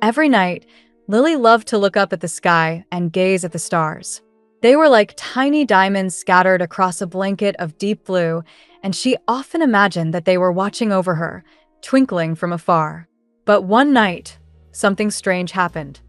Every night, Lily loved to look up at the sky and gaze at the stars. They were like tiny diamonds scattered across a blanket of deep blue, and she often imagined that they were watching over her, twinkling from afar. But one night, something strange happened.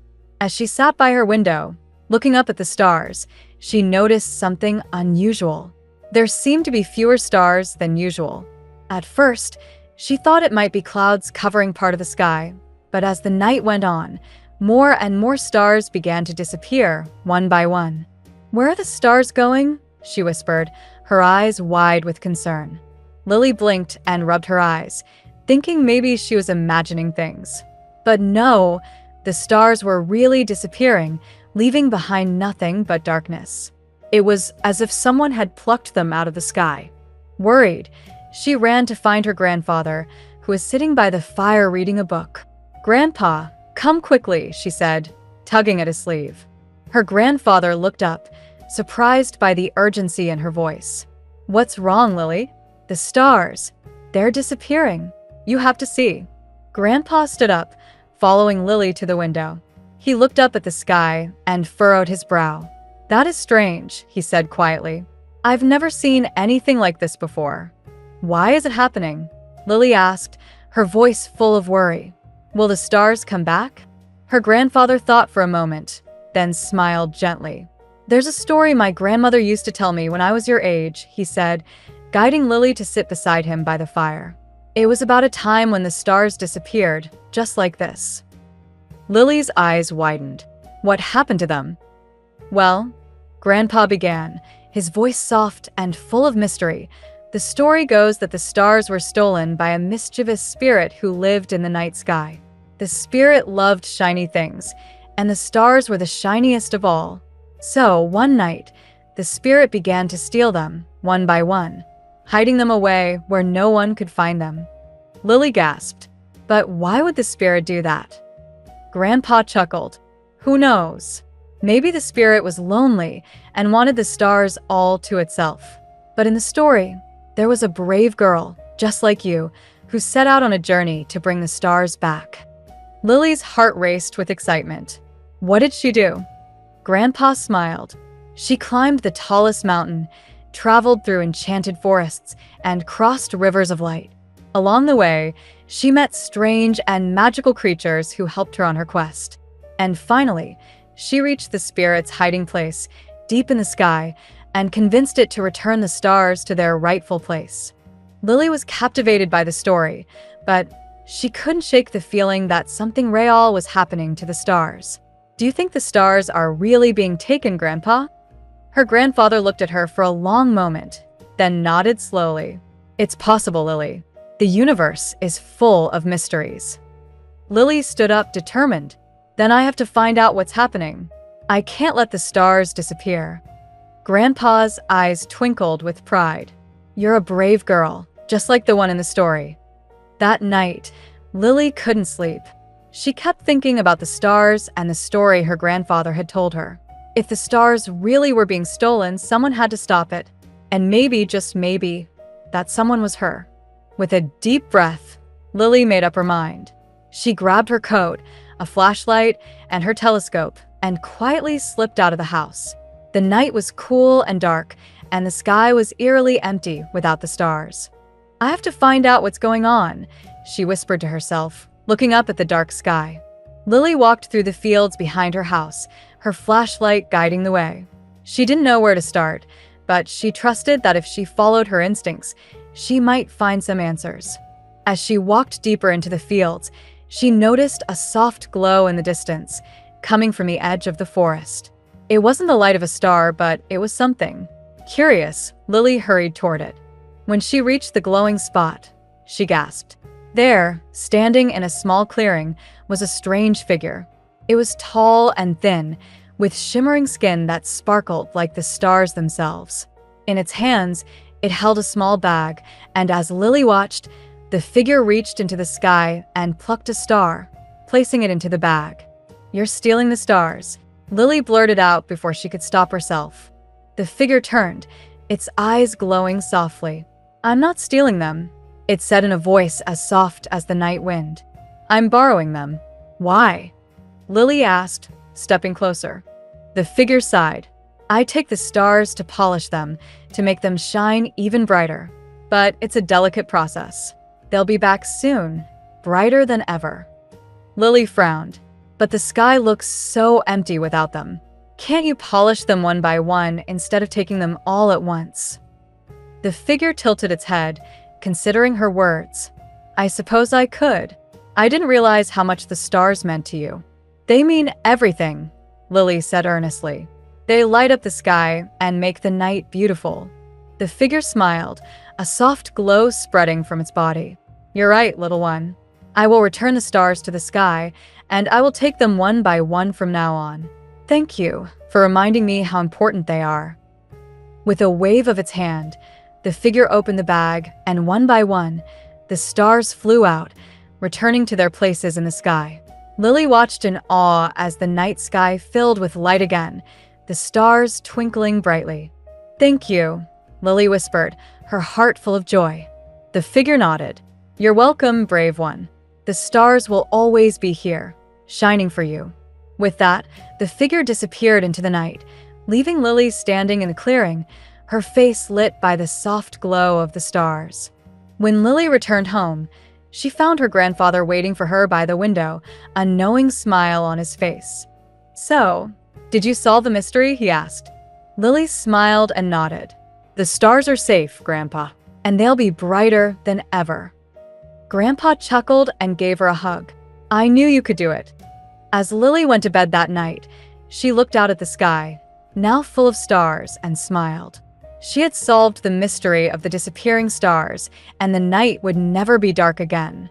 As she sat by her window, looking up at the stars, she noticed something unusual. There seemed to be fewer stars than usual. At first, she thought it might be clouds covering part of the sky, but as the night went on, more and more stars began to disappear, one by one. "Where are the stars going?" she whispered, her eyes wide with concern. Lily blinked and rubbed her eyes, thinking maybe she was imagining things. But no, the stars were really disappearing, leaving behind nothing but darkness. It was as if someone had plucked them out of the sky. Worried, she ran to find her grandfather, who was sitting by the fire reading a book. "Grandpa, come quickly," she said, tugging at his sleeve. Her grandfather looked up, surprised by the urgency in her voice. "What's wrong, Lily?" "The stars. They're disappearing. You have to see." Grandpa stood up, following Lily to the window. He looked up at the sky and furrowed his brow. "That is strange," he said quietly. "I've never seen anything like this before." "Why is it happening?" Lily asked, her voice full of worry. "Will the stars come back?" Her grandfather thought for a moment, then smiled gently. "There's a story my grandmother used to tell me when I was your age," he said, guiding Lily to sit beside him by the fire. "It was about a time when the stars disappeared, just like this." Lily's eyes widened. What happened to them? "Well," Grandpa began, his voice soft and full of mystery, "the story goes that the stars were stolen by a mischievous spirit who lived in the night sky. The spirit loved shiny things, and the stars were the shiniest of all. So, one night, the spirit began to steal them, one by one, hiding them away where no one could find them." Lily gasped. "But why would the spirit do that?" Grandpa chuckled. "Who knows? Maybe the spirit was lonely and wanted the stars all to itself. But in the story, there was a brave girl, just like you, who set out on a journey to bring the stars back." Lily's heart raced with excitement. "What did she do?" Grandpa smiled. "She climbed the tallest mountain, traveled through enchanted forests, and crossed rivers of light. Along the way, she met strange and magical creatures who helped her on her quest. And finally, she reached the spirit's hiding place, deep in the sky, and convinced it to return the stars to their rightful place." Lily was captivated by the story, but she couldn't shake the feeling that something real was happening to the stars. "Do you think the stars are really being taken, Grandpa?" Her grandfather looked at her for a long moment, then nodded slowly. "It's possible, Lily. The universe is full of mysteries." Lily stood up, determined. "Then I have to find out what's happening. I can't let the stars disappear." Grandpa's eyes twinkled with pride. "You're a brave girl, just like the one in the story." That night, Lily couldn't sleep. She kept thinking about the stars and the story her grandfather had told her. If the stars really were being stolen, someone had to stop it. And maybe, just maybe, that someone was her. With a deep breath, Lily made up her mind. She grabbed her coat, a flashlight, and her telescope, and quietly slipped out of the house. The night was cool and dark, and the sky was eerily empty without the stars. "I have to find out what's going on," she whispered to herself, looking up at the dark sky. Lily walked through the fields behind her house, her flashlight guiding the way. She didn't know where to start, but she trusted that if she followed her instincts, she might find some answers. As she walked deeper into the fields, she noticed a soft glow in the distance, coming from the edge of the forest. It wasn't the light of a star, but it was something. Curious, Lily hurried toward it. When she reached the glowing spot, she gasped. There, standing in a small clearing, was a strange figure. It was tall and thin, with shimmering skin that sparkled like the stars themselves. In its hands, it held a small bag, and as Lily watched, the figure reached into the sky and plucked a star, placing it into the bag. "You're stealing the stars," Lily blurted out before she could stop herself. The figure turned, its eyes glowing softly. "I'm not stealing them," it said in a voice as soft as the night wind. "I'm borrowing them." "Why?" Lily asked, stepping closer. The figure sighed. I take the stars to polish them, to make them shine even brighter. But it's a delicate process. They'll be back soon, brighter than ever. Lily frowned. But the sky looks so empty without them. Can't you polish them one by one instead of taking them all at once? The figure tilted its head, considering her words. I suppose I could. I didn't realize how much the stars meant to you. They mean everything, Lily said earnestly. They light up the sky and make the night beautiful. The figure smiled, a soft glow spreading from its body. You're right, little one. I will return the stars to the sky, and I will take them one by one from now on. Thank you for reminding me how important they are. With a wave of its hand, the figure opened the bag, and one by one, the stars flew out, returning to their places in the sky. Lily watched in awe as the night sky filled with light again, the stars twinkling brightly. Thank you, Lily whispered, her heart full of joy. The figure nodded. You're welcome, brave one. The stars will always be here, shining for you. With that, the figure disappeared into the night, leaving Lily standing in the clearing, her face lit by the soft glow of the stars. When Lily returned home, she found her grandfather waiting for her by the window, a knowing smile on his face. So, did you solve the mystery? He asked. Lily smiled and nodded. The stars are safe, Grandpa, and they'll be brighter than ever. Grandpa chuckled and gave her a hug. I knew you could do it. As Lily went to bed that night, she looked out at the sky, now full of stars, and smiled. She had solved the mystery of the disappearing stars, and the night would never be dark again.